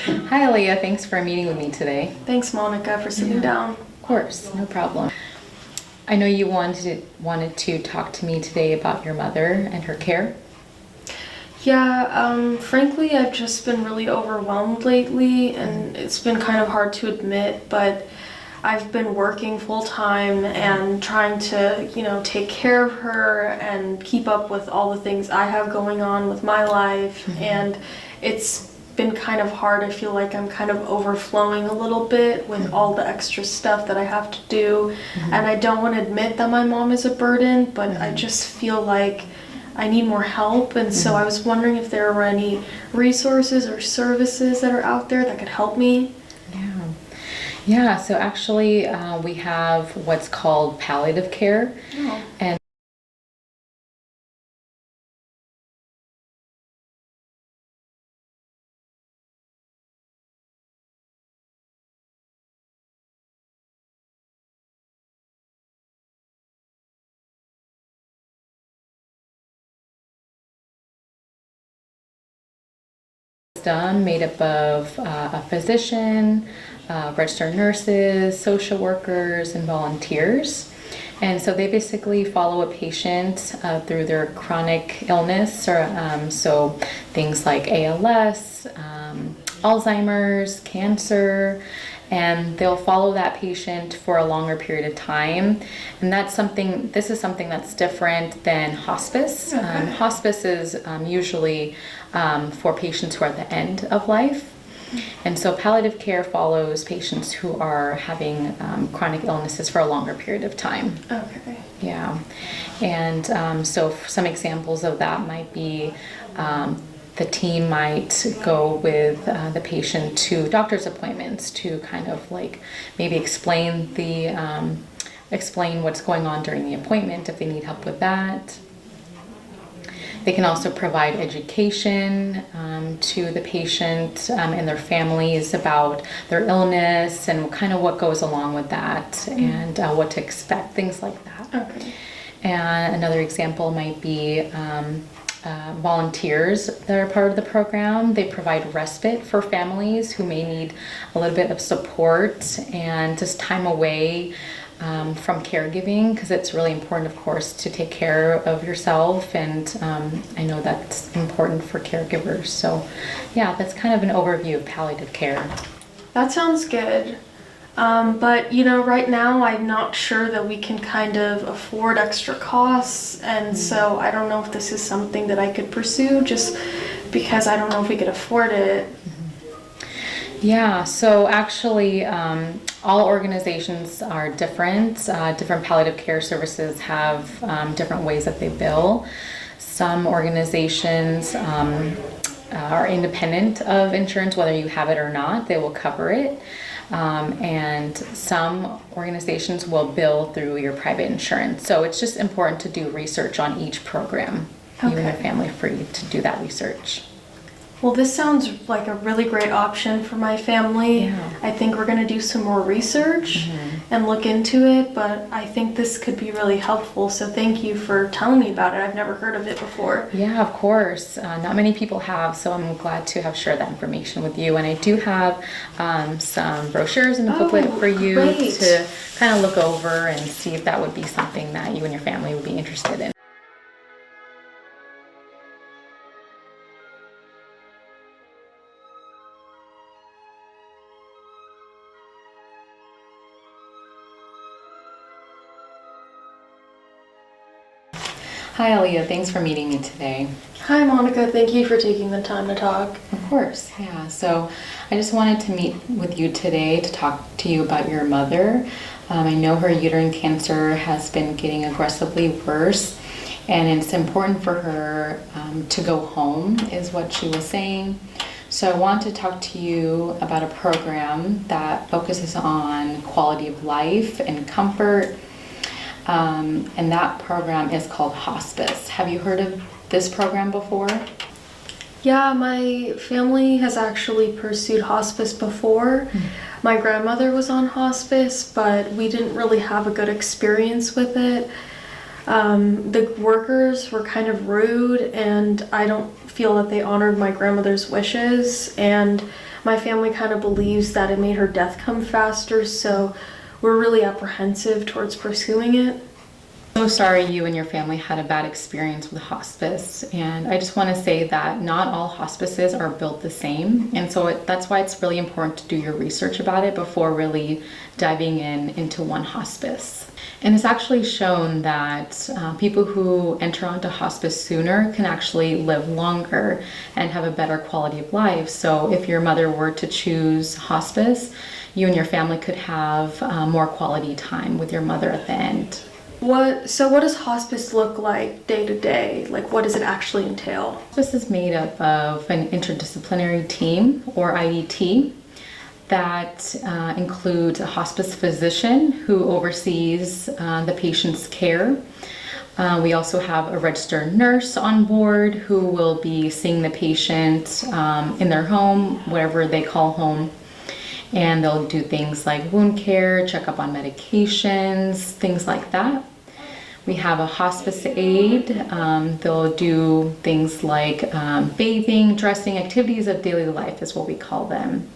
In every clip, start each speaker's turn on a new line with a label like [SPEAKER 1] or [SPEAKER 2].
[SPEAKER 1] Hi, Aaliyah. Thanks for meeting with me today.
[SPEAKER 2] Thanks, Monica, for sitting down.
[SPEAKER 1] Of course, no problem. I know you wanted to talk to me today about your mother and her care.
[SPEAKER 2] Yeah, frankly, I've just been really overwhelmed lately, and it's been kind of hard to admit, but I've been working full-time and trying to, take care of her and keep up with all the things I have going on with my life, and it's been kind of hard. I feel like I'm kind of overflowing a little bit with all the extra stuff that I have to do, and I don't want to admit that my mom is a burden, but I just feel like I need more help, and so I was wondering if there were any resources or services that are out there that could help me.
[SPEAKER 1] Yeah, so actually we have what's called palliative care.
[SPEAKER 2] Oh.
[SPEAKER 1] And it's done made up of a physician, registered nurses, social workers, and volunteers. And so they basically follow a patient through their chronic illness, or so things like ALS, Alzheimer's, cancer, and they'll follow that patient for a longer period of time. And this is something that's different than hospice.
[SPEAKER 2] Okay.
[SPEAKER 1] Hospice is usually for patients who are at the end of life. And so palliative care follows patients who are having chronic illnesses for a longer period of time.
[SPEAKER 2] Okay.
[SPEAKER 1] Yeah. And so some examples of that might be the team might go with the patient to doctor's appointments to kind of like maybe explain what's going on during the appointment if they need help with that. They can also provide education to the patient and their families about their illness and kind of what goes along with that and what to expect, things like that.
[SPEAKER 2] Okay.
[SPEAKER 1] And another example might be volunteers that are part of the program. They provide respite for families who may need a little bit of support and just time away from caregiving, because it's really important, of course, to take care of yourself, and I know that's important for caregivers. So yeah, that's kind of an overview of palliative care.
[SPEAKER 2] That sounds good. But right now I'm not sure that we can kind of afford extra costs, and so I don't know if this is something that I could pursue just because I don't know if we could afford it.
[SPEAKER 1] Yeah, so actually all organizations are different. Different palliative care services have different ways that they bill. Some organizations are independent of insurance, whether you have it or not, they will cover it. And some organizations will bill through your private insurance. So it's just important to do research on each program. You and your family are free to do that research.
[SPEAKER 2] Well, this sounds like a really great option for my family.
[SPEAKER 1] Yeah.
[SPEAKER 2] I think we're going to do some more research and look into it, but I think this could be really helpful. So thank you for telling me about it. I've never heard of it before.
[SPEAKER 1] Yeah, of course. Not many people have, so I'm glad to have shared that information with you. And I do have some brochures in the booklet for you to kind of look over and see if that would be something that you and your family would be interested in. Hi, Aaliyah. Thanks for meeting me today.
[SPEAKER 2] Hi, Monica. Thank you for taking the time to talk.
[SPEAKER 1] Of course, yeah. So I just wanted to meet with you today to talk to you about your mother. I know her uterine cancer has been getting aggressively worse, and it's important for her to go home, is what she was saying. So I want to talk to you about a program that focuses on quality of life and comfort. And that program is called hospice. Have you heard of this program before?
[SPEAKER 2] Yeah, my family has actually pursued hospice before. My grandmother was on hospice, but we didn't really have a good experience with it. The workers were kind of rude, and I don't feel that they honored my grandmother's wishes, and my family kind of believes that it made her death come faster, so we're really apprehensive towards pursuing it.
[SPEAKER 1] So sorry you and your family had a bad experience with hospice, and I just want to say that not all hospices are built the same, and so that's why it's really important to do your research about it before really diving into one hospice. And it's actually shown that people who enter onto hospice sooner can actually live longer and have a better quality of life. So if your mother were to choose hospice, you and your family could have more quality time with your mother at the end.
[SPEAKER 2] So what does hospice look like day to day? Like, what does it actually entail?
[SPEAKER 1] Hospice is made up of an interdisciplinary team, or IDT, that includes a hospice physician who oversees the patient's care. We also have a registered nurse on board who will be seeing the patient in their home, whatever they call home. And they'll do things like wound care, check up on medications, things like that. We have a hospice aide. They'll do things like bathing, dressing, activities of daily life is what we call them.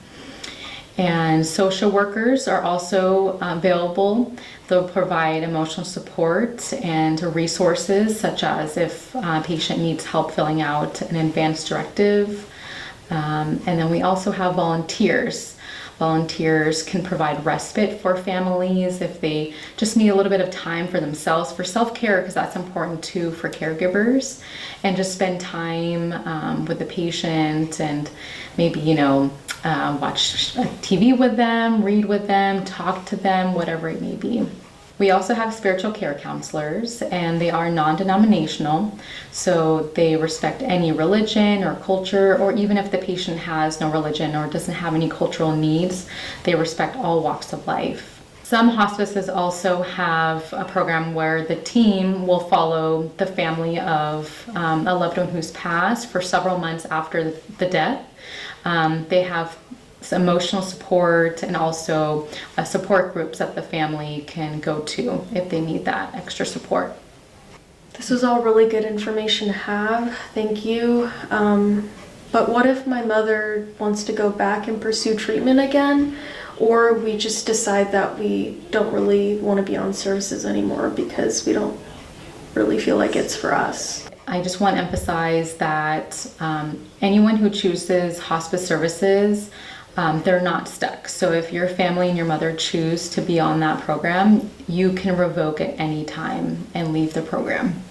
[SPEAKER 1] And social workers are also available. They'll provide emotional support and resources, such as if a patient needs help filling out an advance directive. And then we also have volunteers. Volunteers can provide respite for families if they just need a little bit of time for themselves, for self-care, because that's important too for caregivers, and just spend time with the patient and maybe, watch TV with them, read with them, talk to them, whatever it may be. We also have spiritual care counselors, and they are non-denominational, so they respect any religion or culture, or even if the patient has no religion or doesn't have any cultural needs, they respect all walks of life. Some hospices also have a program where the team will follow the family of a loved one who's passed for several months after the death. They have emotional support and also support groups that the family can go to if they need that extra support.
[SPEAKER 2] This was all really good information to have. Thank you. But what if my mother wants to go back and pursue treatment again? Or we just decide that we don't really want to be on services anymore because we don't really feel like it's for us?
[SPEAKER 1] I just want to emphasize that anyone who chooses hospice services, they're not stuck. So if your family and your mother choose to be on that program, you can revoke at any time and leave the program.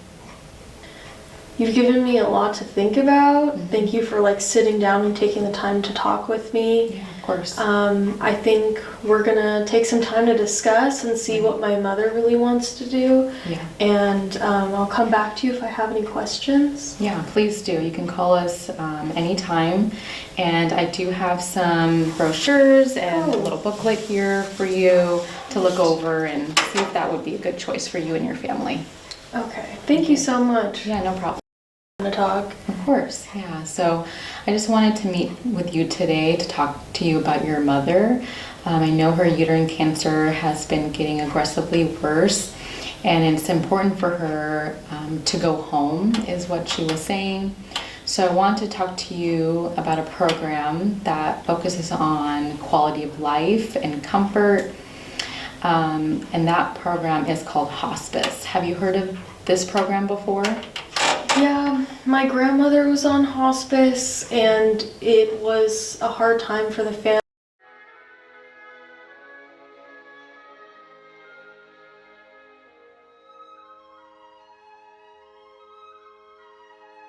[SPEAKER 2] You've given me a lot to think about. Thank you for sitting down and taking the time to talk with me.
[SPEAKER 1] Yeah, of course.
[SPEAKER 2] I think we're gonna take some time to discuss and see what my mother really wants to do.
[SPEAKER 1] Yeah.
[SPEAKER 2] And I'll come back to you if I have any questions.
[SPEAKER 1] Yeah, please do. You can call us anytime. And I do have some brochures and a little booklet here for you to look over and see if that would be a good choice for you and your family.
[SPEAKER 2] Okay. Thank you so much.
[SPEAKER 1] Yeah, no problem.
[SPEAKER 2] To talk.
[SPEAKER 1] Of course, yeah. So I just wanted to meet with you today to talk to you about your mother. I know her uterine cancer has been getting aggressively worse, and it's important for her to go home, is what she was saying. So I want to talk to you about a program that focuses on quality of life and comfort, and that program is called hospice. Have you heard of this program before?
[SPEAKER 2] Yeah, my grandmother was on hospice, and it was a hard time for the family.